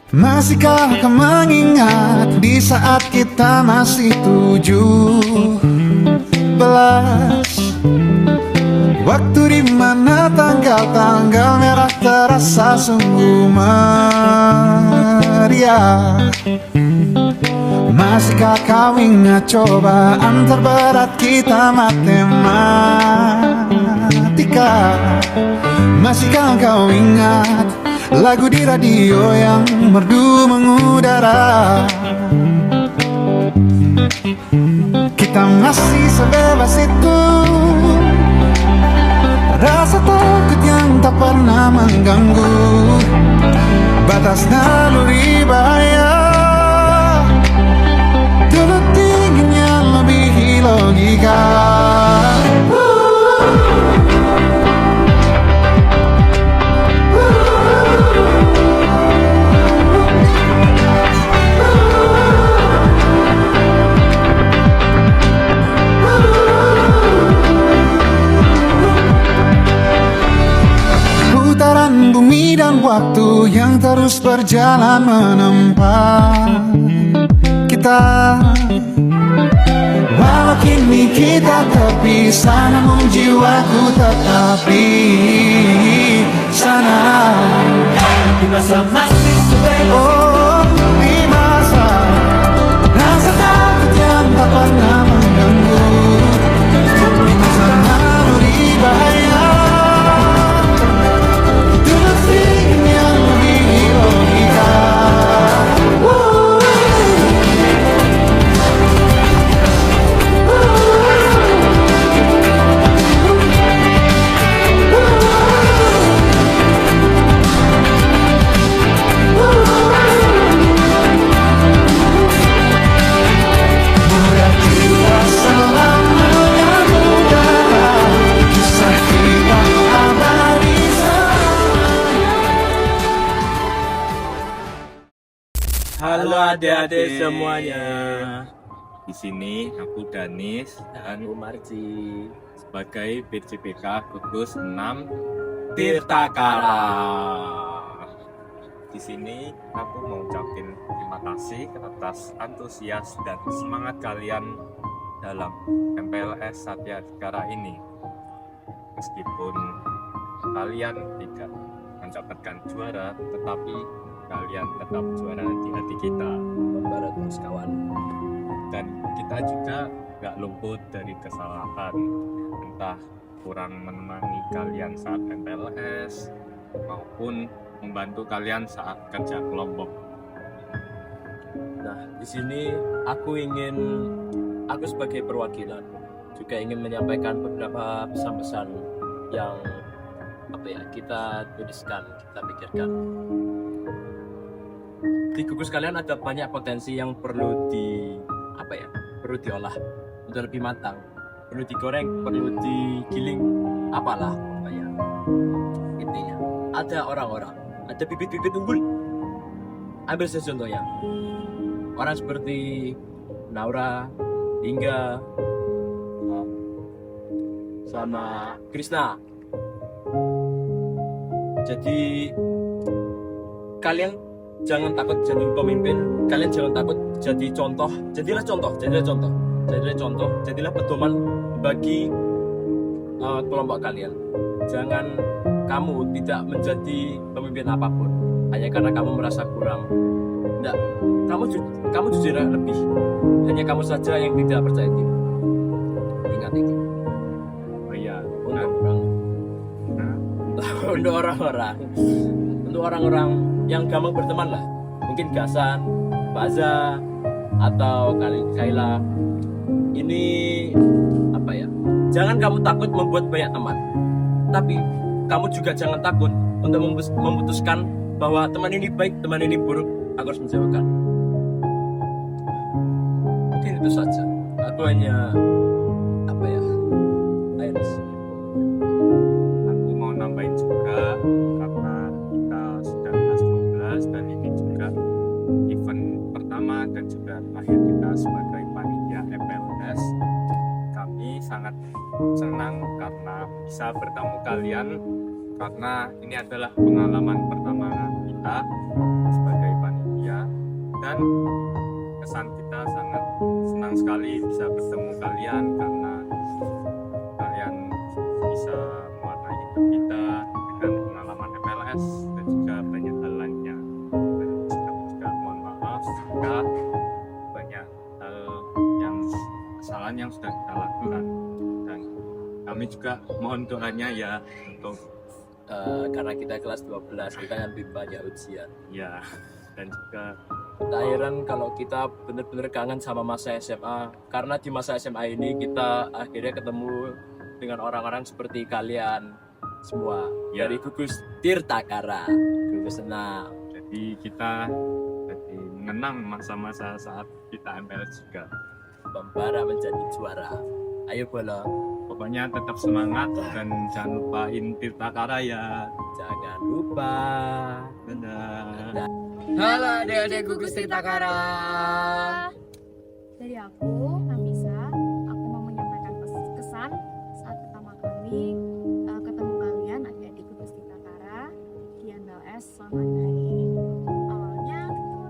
Masihkah kau mengingat di saat kita masih 17? Waktu di mana tanggal-tanggal merah terasa sungguh meriah. Masihkah kau ingat cobaan terberat kita matematika? Masihkah kau ingat lagu di radio yang merdu mengudara? Kita masih sebebas itu, rasa takut yang tak pernah mengganggu batas naluri bahaya. Dulu tingginya melebihi logika. Putaran bumi dan waktu yang terus berjalan menempa kita. Walau kini kita terpisah, namun jiwaku tetap di sana. Di masa masih sebebas Oh, di masa rasa takut yang tak pernah mengganggu, di masa naluri bahaya. Dulu tingginya melebihi logika. Mudah kita selamanya mudara, kisah kita abadi selamanya. Halo adik-adik semuanya. Di sini aku Danis dan Aku Marci. sebagai BCPK Gugus 6 Tirtakala. Di sini aku mau ucapin terima kasih atas antusias dan semangat kalian dalam MPLS Satya Dikara ini. Meskipun kalian tidak mendapatkan juara, tetapi kalian tetap juara di hati kita. Barat terus kawan. Dan kita juga gak luput dari kesalahan, entah kurang menemani kalian saat MPLS maupun membantu kalian saat kerja kelompok. Nah, di sini aku sebagai perwakilan juga ingin menyampaikan beberapa pesan-pesan yang kita tuliskan, kita pikirkan. Di gugus kalian ada banyak potensi yang perlu diolah untuk lebih matang, perlu digoreng, perlu digiling, apalah intinya. Ada orang-orang, ada bibit-bibit unggul. Ambil saja contohnya, orang seperti Naura, Hingga, sama Krishna. Jadi kalian jangan takut jadi pemimpin, kalian jangan takut jadi contoh, jadilah pedoman bagi kelompok kalian. Jangan kamu tidak menjadi pemimpin apapun hanya karena kamu merasa kurang. Tidak, kamu jujur lebih. Hanya kamu saja yang tidak percaya diri. Ingat itu. Oh iya, Untuk orang-orang yang gampang berteman lah, mungkin Gasan, Baza, atau Kaila. Ini jangan kamu takut membuat banyak teman, tapi kamu juga jangan takut untuk memutuskan bahwa teman ini baik, teman ini buruk. Aku harus menjauhkan. Mungkin itu saja. Aku hanya aku mau nambahin juga karena kita sudah kelas 12 dan ini juga event pertama dan juga terakhir kita sebagai panitia MPLS. Kami sangat senang karena bisa bertemu kalian, karena ini adalah pengalaman pertama kita sebagai panitia dan kesan kita sangat senang sekali bisa bertemu kalian karena kalian bisa mewarnai hidup kita dengan pengalaman MPLS dan juga banyak hal lainnya. Dan juga mohon maaf jika banyak hal yang kesalahan yang sudah kita lakukan, dan kami juga mohon doanya ya untuk karena kita kelas 12 kita kan lebih banyak ujian ya, dan juga tak heran kalau kita benar-benar kangen sama masa SMA, karena di masa SMA ini kita akhirnya ketemu dengan orang-orang seperti kalian semua Ya. dari gugus Tirtakara, gugus senam. jadi kita jadi mengenang masa-masa saat kita MPLS juga. Membara menjadi juara. Ayo bola, Pokoknya tetap semangat dan jangan lupain Tirtakara ya. jangan lupa. Dadah. Halo adik-adik gugus Tirtakara. Dari aku, Nafisa, aku mau menyampaikan kesan saat pertama kali ketemu kalian adik-adik gugus Tirtakara di MLS selama 2 hari ini. Awalnya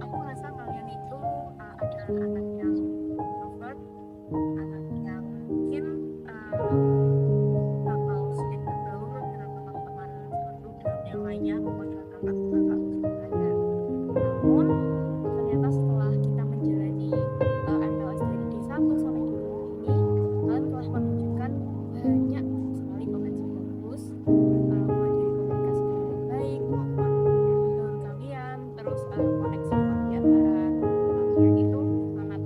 aku merasa kalian itu adalah anak yang introvert, anak yang mungkin bakal sulit bergaul dengan teman-teman baru dan yang lainnya maupun dengan kakak-kakak semuanya. Namun ternyata setelah kita menjalani MPLS dari D1 sampai D2 ini, kalian telah menunjukkan banyak sekali potensi bagus, mulai dari komunikasi yang baik maupun menurut kalian, terus koneksi di antara kalian itu sangat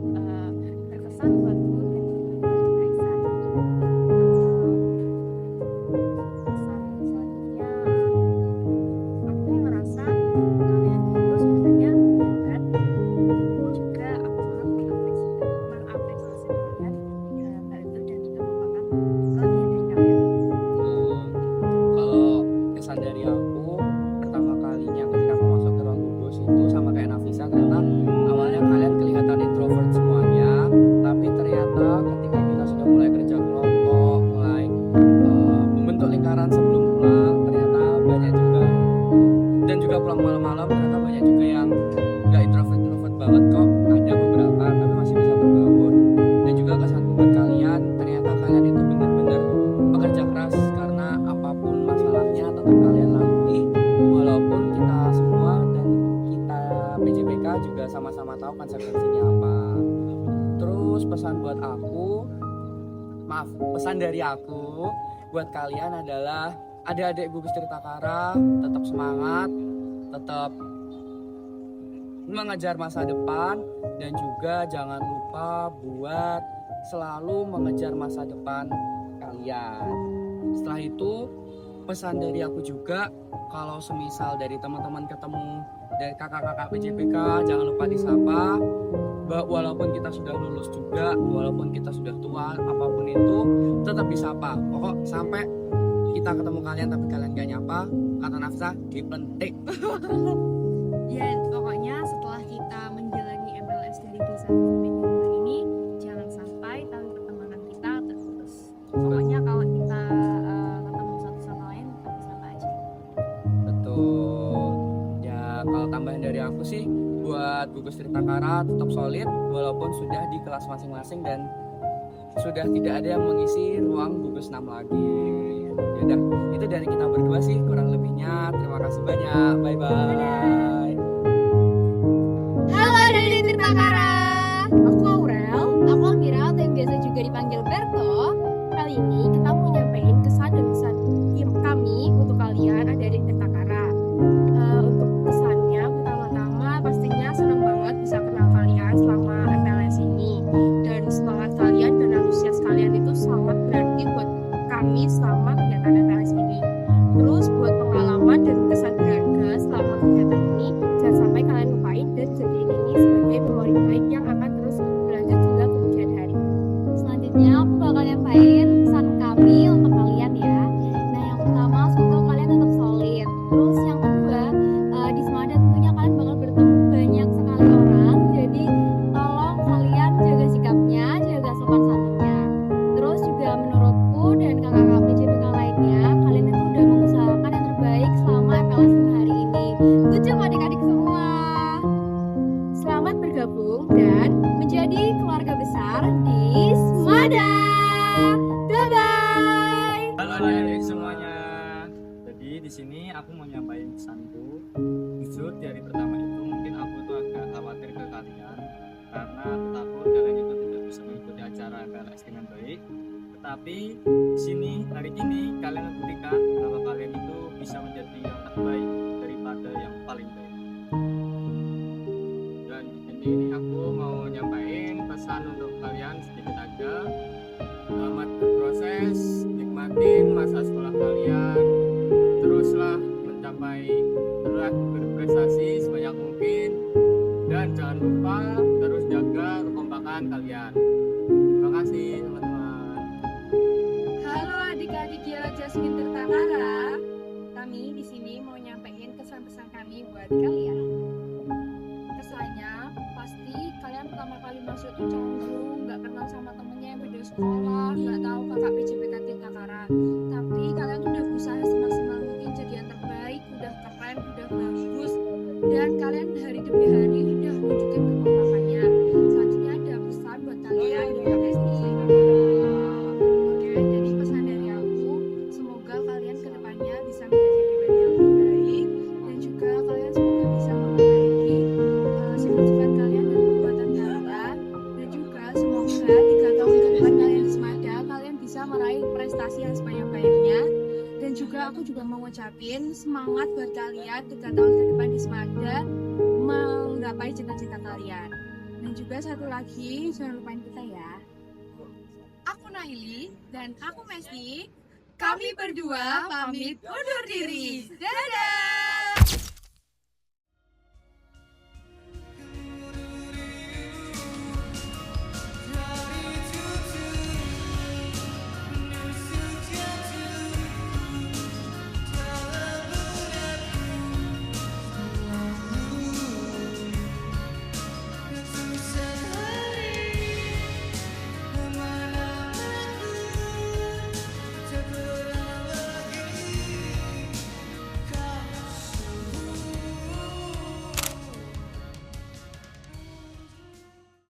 berkesan buatku dan juga buat Kaisar. Pesan selanjutnya, aku merasa kalian itu sebenarnya hebat, juga aku sangat mengapresiasi kalian dalam hal itu dan juga merupakan kelebihan dari kalian. Kalau kesan dari aku pertama kalinya ketika aku masuk ke ruang gugus itu sama kayak Nafisa, karena awalnya kalian kelihatan introvert semuanya, tapi ternyata ketika kita sudah mulai kerja kelompok, mulai membentuk lingkaran sebelum pulang, ternyata banyak juga, dan juga pulang malam-malam ternyata banyak juga yang nggak introvert banget kok, ada beberapa tapi masih bisa bergaul. Dan juga kesanku buat kalian, ternyata kalian itu benar-benar bekerja keras, karena apapun masalahnya tetap kalian lalui, walaupun kita semua dan kita PJBK juga sama-sama tahu konsekuensinya apa. Terus pesan dari aku buat kalian adalah adik-adik gugus Tirtakara, tetap semangat, tetap mengejar masa depan, dan juga jangan lupa buat selalu mengejar masa depan kalian. Setelah itu pesan dari aku juga, kalau semisal dari teman-teman ketemu dari kakak-kakak PJPK, jangan lupa disapa. Walaupun kita sudah lulus juga, walaupun kita sudah tua, apapun itu tetap disapa. Pokok sampai kita ketemu kalian tapi kalian gak nyapa, kata Nafsa, dipentik. Ya, pokoknya setelah kita menjalani MPLS dari D1 sampai D2 ini, jangan sampai tali pertemanan kita terputus. Pokoknya kalau kita ketemu satu sama lain, tetap disapa aja. Betul. Ya kalau tambahan dari aku sih, buat gugus Tirtakara tetap solid walaupun sudah di kelas masing-masing dan sudah tidak ada yang mengisi ruang gugus 6 lagi. Yaudah, itu dari kita berdua sih kurang lebihnya. Terima kasih banyak. Bye bye. Halo dari Tirtakara. Aku Aurel, aku Amira atau yang biasa juga dipanggil Berto. Kali ini kita mau nyampein kesan dan pesan kami untuk kalian dari Tirtakara. Untuk kesannya, pertama-tama pastinya senang banget bisa kenal kalian selama MPLS ini, dan semangat kalian dan antusias kalian itu sangat berarti buat kami selama kegiatan MPLS ini. Terus buat pengalaman dan kesan berharga selama kegiatan di sini aku mau nyampaikan pesanku. Jujur di hari pertama itu mungkin aku tuh agak khawatir ke kalian karena aku takut kalian itu tidak bisa mengikuti acara MPLS dengan baik. Tetapi di sini hari ini kalian membuktikan bahwa kalian itu bisa menjadi yang terbaik daripada yang paling baik. Dan di sini aku mau nyampaikan pesan untuk kalian sedikit aja. Selamat berproses, nikmatin masa sekolah kalian, teruslah mencapai, terus berprestasi sebanyak mungkin, dan jangan lupa terus jaga kekompakan kalian. Terima kasih teman-teman. Halo adik-adik Yela Jasmine Tirtanara. Kami di sini mau nyampein kesan-pesan kami buat kalian. Kesannya pasti kalian pertama kali masuk tuh canggung, nggak kenal sama temennya yang beda sekolah, nggak tahu kakak PJBK Tirtanara. Tapi kalian tuh udah berusaha semaksimal mungkin jadi yang terbaik, udah keren, udah bagus, dan kalian hari demi hari udah nunjukin kekompakannya. Selanjutnya ada pesan buat kalian di PSI. Oke, jadi pesan dari aku, semoga kalian kedepannya bisa menjadi pribadi yang lebih baik, dan juga kalian semoga bisa memperbaiki sifat-sifat kalian dan perbuatan kalian, dan juga semoga 3 tahun ke depan kalian di Semada kalian bisa meraih prestasi yang sebanyak-banyaknya. Dan juga aku juga mau ngucapin semangat buat kalian 3 tahun ke depan di Semada menggapai cita-cita kalian. Dan juga satu lagi, jangan lupain kita ya. Aku Naili dan aku Messi. Kami berdua pamit undur diri. Dadah!